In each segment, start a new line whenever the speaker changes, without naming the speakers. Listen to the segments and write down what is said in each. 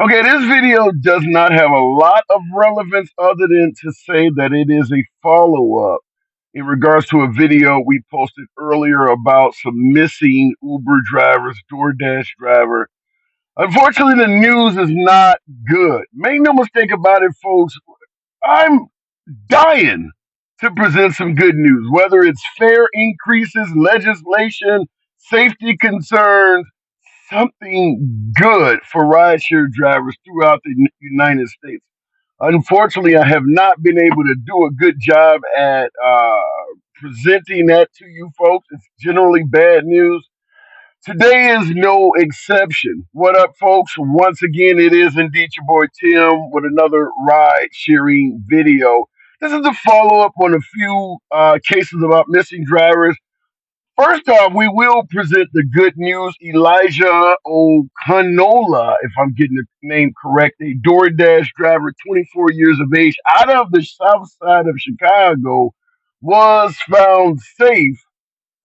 Okay, this video does not have a lot of relevance other than to say that it is a follow up in regards to a video we posted earlier about some missing Uber drivers, DoorDash driver. Unfortunately, the news is not good. Make no mistake about it, folks. I'm dying to present some good news, whether it's fare increases, legislation, safety concerns, something good for rideshare drivers throughout the United States. Unfortunately, I have not been able to do a good job at presenting that to you folks. It's generally bad news. Today is no exception. What up, folks? Once again, it is indeed your boy Tim with another ride sharing video. This is a follow up on a few cases about missing drivers. First off, we will present the good news. Elijah O'Canola, if I'm getting the name correct, a DoorDash driver, 24 years of age, out of the south side of Chicago, was found safe,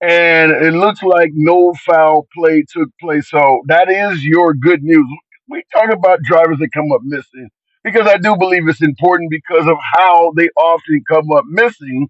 and it looks like no foul play took place. So that is your good news. We talk about drivers that come up missing because I do believe it's important because of how they often come up missing,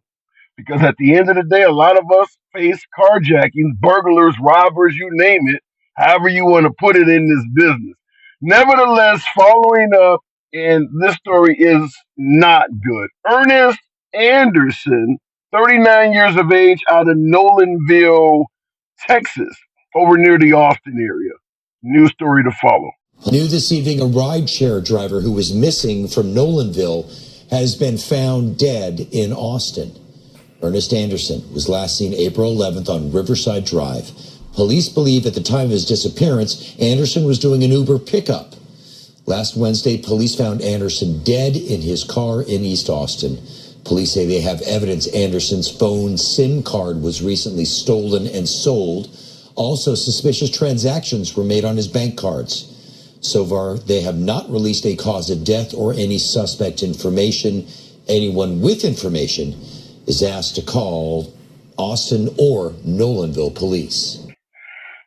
because at the end of the day, a lot of us face carjackings, burglars, robbers, you name it, however you want to put it in this business. Nevertheless, following up, and this story is not good. Ernest Anderson, 39 years of age, out of Nolanville, Texas, over near the Austin area. New story to follow.
New this evening, a rideshare driver who was missing from Nolanville has been found dead in Austin. Ernest Anderson was last seen April 11th on Riverside Drive. Police believe at the time of his disappearance, Anderson was doing an Uber pickup. Last Wednesday, police found Anderson dead in his car in East Austin. Police say they have evidence Anderson's phone SIM card was recently stolen and sold. Also, suspicious transactions were made on his bank cards. So far, they have not released a cause of death or any suspect information. Anyone with information is asked to call Austin or Nolanville police.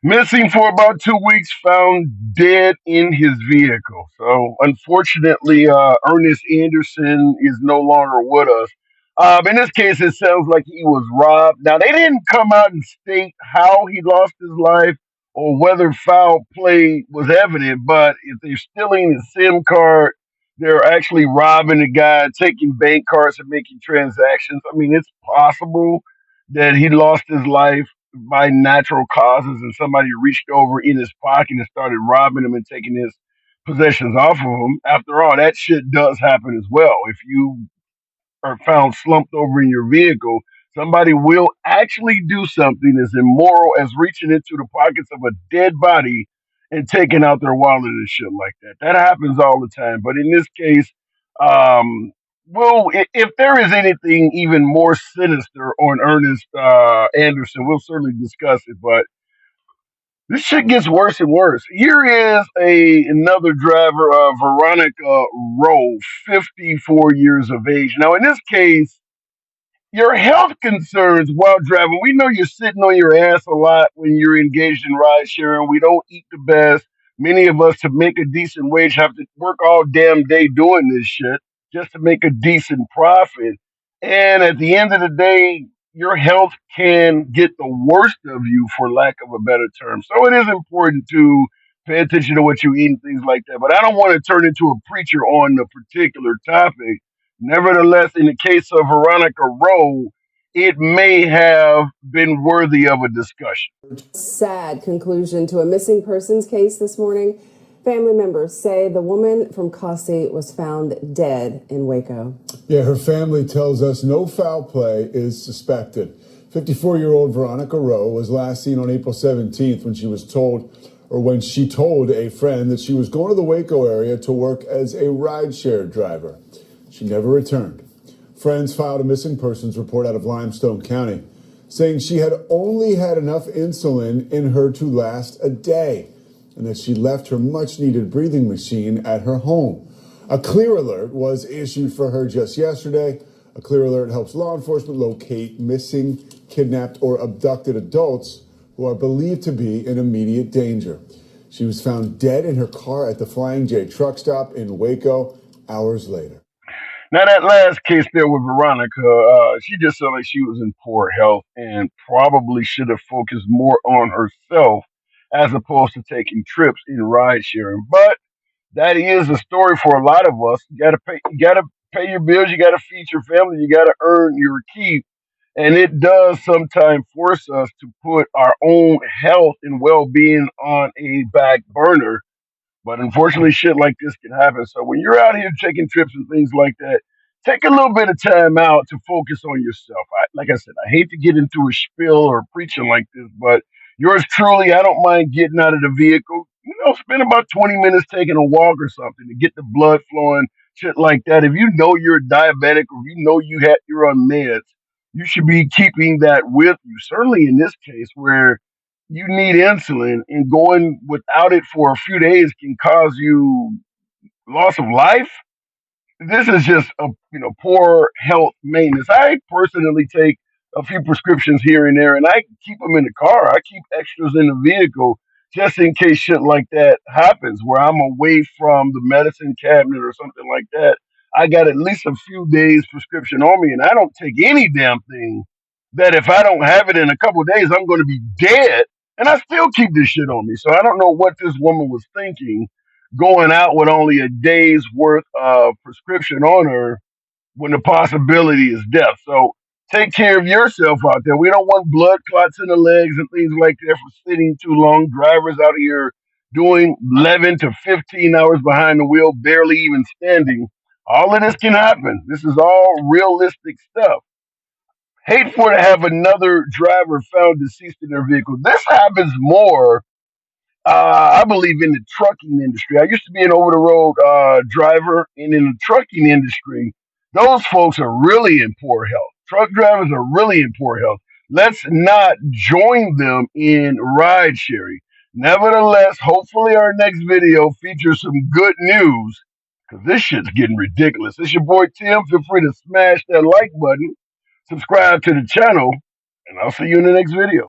Missing for about 2 weeks, found dead in his vehicle. So, unfortunately, Ernest Anderson is no longer with us. In this case, it sounds like he was robbed. Now, they didn't come out and state how he lost his life or whether foul play was evident, but if they're stealing his SIM card, they're actually robbing the guy, taking bank cards and making transactions. I mean, it's possible that he lost his life by natural causes and somebody reached over in his pocket and started robbing him and taking his possessions off of him. After all, that shit does happen as well. If you are found slumped over in your vehicle, somebody will actually do something as immoral as reaching into the pockets of a dead body and taking out their wallet and shit like that. That happens all the time. But in this case, if there is anything even more sinister on Ernest Anderson, we'll certainly discuss it. But this shit gets worse and worse. Here is another driver, Veronica Rowe, 54 years of age. Now, in this case, your health concerns while driving. We know you're sitting on your ass a lot when you're engaged in ride sharing. We don't eat the best. Many of us, to make a decent wage, have to work all damn day doing this shit just to make a decent profit. And at the end of the day, your health can get the worst of you, for lack of a better term. So it is important to pay attention to what you eat and things like that. But I don't want to turn into a preacher on the particular topic. Nevertheless, in the case of Veronica Rowe, it may have been worthy of a discussion.
Sad conclusion to a missing persons case this morning. Family members say the woman from Kasi was found dead in Waco.
Yeah, her family tells us no foul play is suspected. 54-year-old Veronica Rowe was last seen on April 17th when she told a friend that she was going to the Waco area to work as a rideshare driver. She never returned. Friends filed a missing persons report out of Limestone County, saying she had only had enough insulin in her to last a day, and that she left her much-needed breathing machine at her home. A clear alert was issued for her just yesterday. A clear alert helps law enforcement locate missing, kidnapped, or abducted adults who are believed to be in immediate danger. She was found dead in her car at the Flying J truck stop in Waco hours later.
Now that last case there with Veronica, she just sounded like she was in poor health and probably should have focused more on herself as opposed to taking trips in ride sharing. But that is a story for a lot of us. You gotta pay your bills, you gotta feed your family, you gotta earn your keep. And it does sometimes force us to put our own health and well being on a back burner, but unfortunately, shit like this can happen. So when you're out here taking trips and things like that, take a little bit of time out to focus on yourself. Like I said, I hate to get into a spiel or preaching like this, but yours truly, I don't mind getting out of the vehicle. Spend about 20 minutes taking a walk or something to get the blood flowing, shit like that. If you know you're diabetic or if you know you're on meds, you should be keeping that with you. Certainly in this case where you need insulin and going without it for a few days can cause you loss of life. This is just a poor health maintenance. I personally take a few prescriptions here and there, and I keep them in the car. I keep extras in the vehicle just in case shit like that happens, where I'm away from the medicine cabinet or something like that. I got at least a few days prescription on me, and I don't take any damn thing that if I don't have it in a couple of days, I'm going to be dead. And I still keep this shit on me. So I don't know what this woman was thinking going out with only a day's worth of prescription on her when the possibility is death. So take care of yourself out there. We don't want blood clots in the legs and things like that for sitting too long. Drivers out here doing 11 to 15 hours behind the wheel, barely even standing. All of this can happen. This is all realistic stuff. Hate for to have another driver found deceased in their vehicle. This happens more I believe in the trucking industry. I used to be an over the road driver, and in the trucking industry, those folks are really in poor health. Truck drivers are really in poor health. Let's not join them in ride sharing. Nevertheless, hopefully, our next video features some good news because this shit's getting ridiculous. It's your boy Tim. Feel free to smash that like button, subscribe to the channel, and I'll see you in the next video.